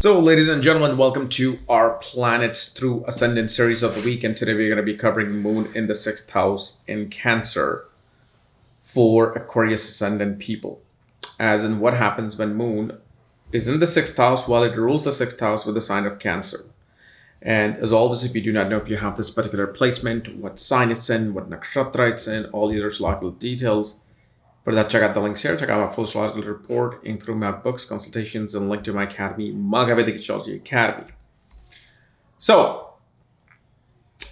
So, ladies and gentlemen, welcome to our Planets Through Ascendant series of the week. And today we're going to be covering Moon in the sixth house in Cancer for Aquarius Ascendant people. As in, what happens when Moon is in the sixth house while it rules the sixth house with the sign of Cancer. And as always, if you do not know if you have this particular placement, what sign it's in, what nakshatra it's in, all the other astrological details, for that, check out the links here. Check out my full astrological report, including my books, consultations, and link to my academy, Vedic Astrology Academy. So,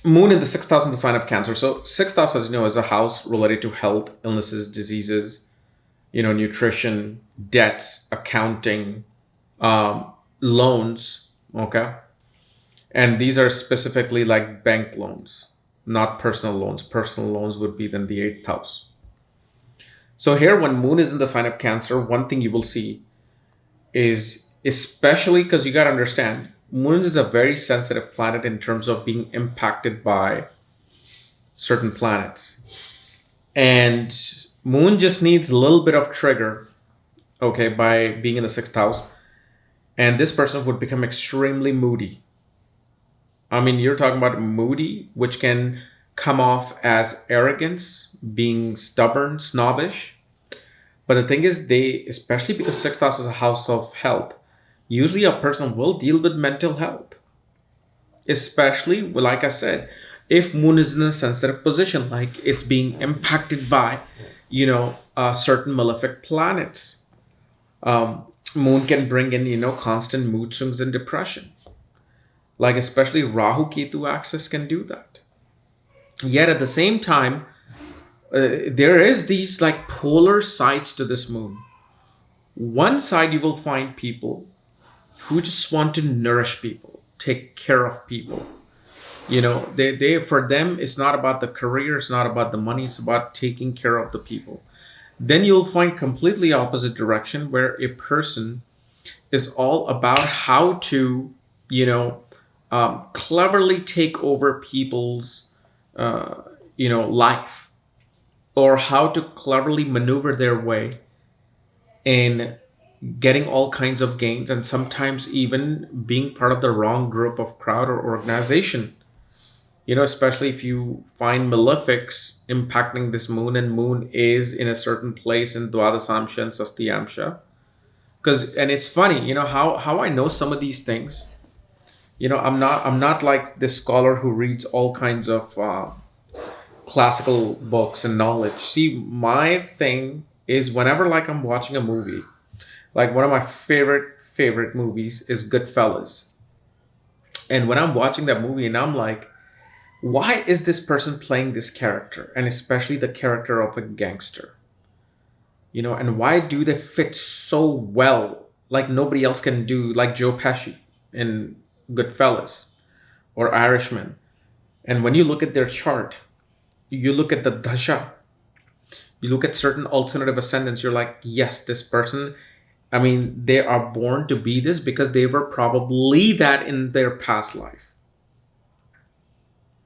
Moon in the sixth house in the sign of Cancer. So, sixth house, as you know, is a house related to health, illnesses, diseases, nutrition, debts, accounting, loans. Okay, and these are specifically like bank loans, not personal loans. Personal loans would be then the eighth house. So here, when Moon is in the sign of Cancer, one thing you will see is, especially because you got to understand, Moon is a very sensitive planet in terms of being impacted by certain planets. And Moon just needs a little bit of trigger, okay, by being in the sixth house. And this person would become extremely moody. I mean, you're talking about moody, which can come off as arrogance, being stubborn, snobbish. But the thing is, especially because sixth house is a house of health, usually a person will deal with mental health. Especially, like I said, if Moon is in a sensitive position, like it's being impacted by, certain malefic planets. Moon can bring in, constant mood swings and depression. Like especially Rahu Ketu axis can do that. Yet at the same time, there is these like polar sides to this Moon. One side, you will find people who just want to nourish people, take care of people. They for them, it's not about the career, it's not about the money, it's about taking care of the people. Then you'll find completely opposite direction where a person is all about how to, cleverly take over people's life, or how to cleverly maneuver their way in getting all kinds of gains, and sometimes even being part of the wrong group of crowd or organization. Especially if you find malefics impacting this Moon, and Moon is in a certain place in Dwadasamsha and Sastiyamsha. And it's funny, how I know some of these things. I'm not like this scholar who reads all kinds of classical books and knowledge. See, my thing is, whenever like I'm watching a movie, like one of my favorite movies is Goodfellas. And when I'm watching that movie and I'm like, why is this person playing this character? And especially the character of a gangster. And why do they fit so well, like nobody else can do, like Joe Pesci in Goodfellas or Irishman. And when you look at their chart, you look at the dasha, you look at certain alternative ascendants, you're like, yes, this person, I mean, they are born to be this because they were probably that in their past life.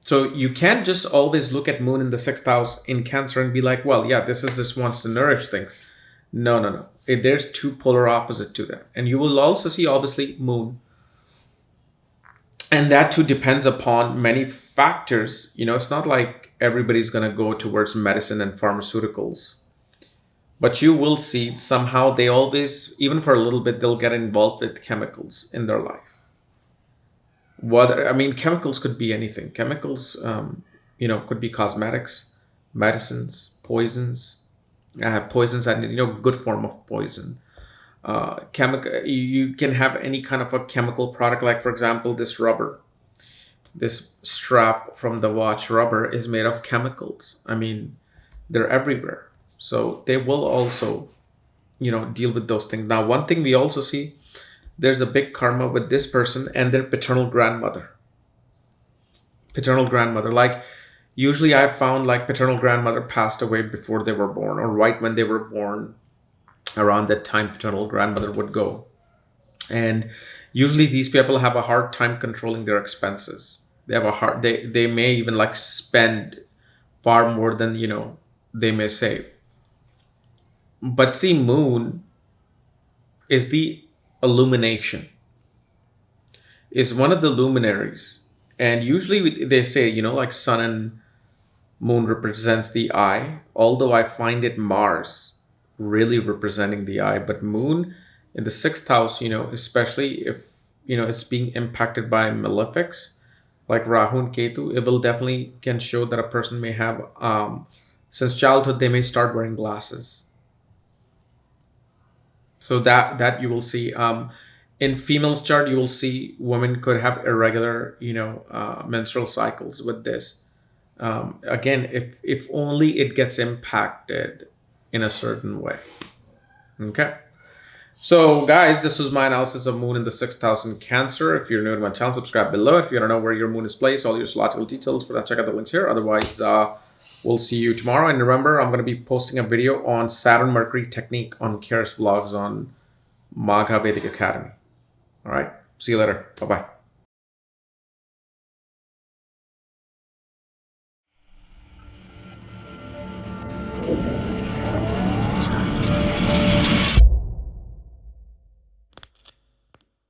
So you can't just always look at Moon in the sixth house in Cancer and be like, well, yeah, this wants to nourish things. No. There's two polar opposite to that. And you will also see, obviously, Moon. And that too depends upon many factors. It's not like everybody's going to go towards medicine and pharmaceuticals. But you will see somehow they always, even for a little bit, they'll get involved with chemicals in their life. Chemicals could be anything. Chemicals, could be cosmetics, medicines, poisons. Poisons and, good form of poison. Chemical, you can have any kind of a chemical product, like for example, this rubber, this strap from the watch rubber is made of chemicals. I mean, they're everywhere. So they will also, deal with those things. Now, one thing we also see, there's a big karma with this person and their paternal grandmother. Like usually I've found like paternal grandmother passed away before they were born, or right when they were born. Around that time, paternal grandmother would go. And usually these people have a hard time controlling their expenses. They may even like spend far more than they may save. But see, Moon is the illumination. is one of the luminaries. And usually they say, you know, like sun and moon represents the eye, although I find it Mars really representing the eye. But moon in the sixth house, you know, especially if, you know, it's being impacted by malefics like Rahu and Ketu, it will definitely can show that a person may have, since childhood, they may start wearing glasses. So that you will see. In females chart, you will see women could have irregular, you know, menstrual cycles with this. Again, if only it gets impacted in a certain way. Okay. So guys, this was my analysis of moon in the sixth house in Cancer. If you're new to my channel, subscribe below. If you don't know where your moon is placed, all your astrological details for that, check out the links here. Otherwise, we'll see you tomorrow. And remember, I'm going to be posting a video on Saturn Mercury technique on KRS vlogs on Magha Vedic Academy. All right. See you later. Bye-bye.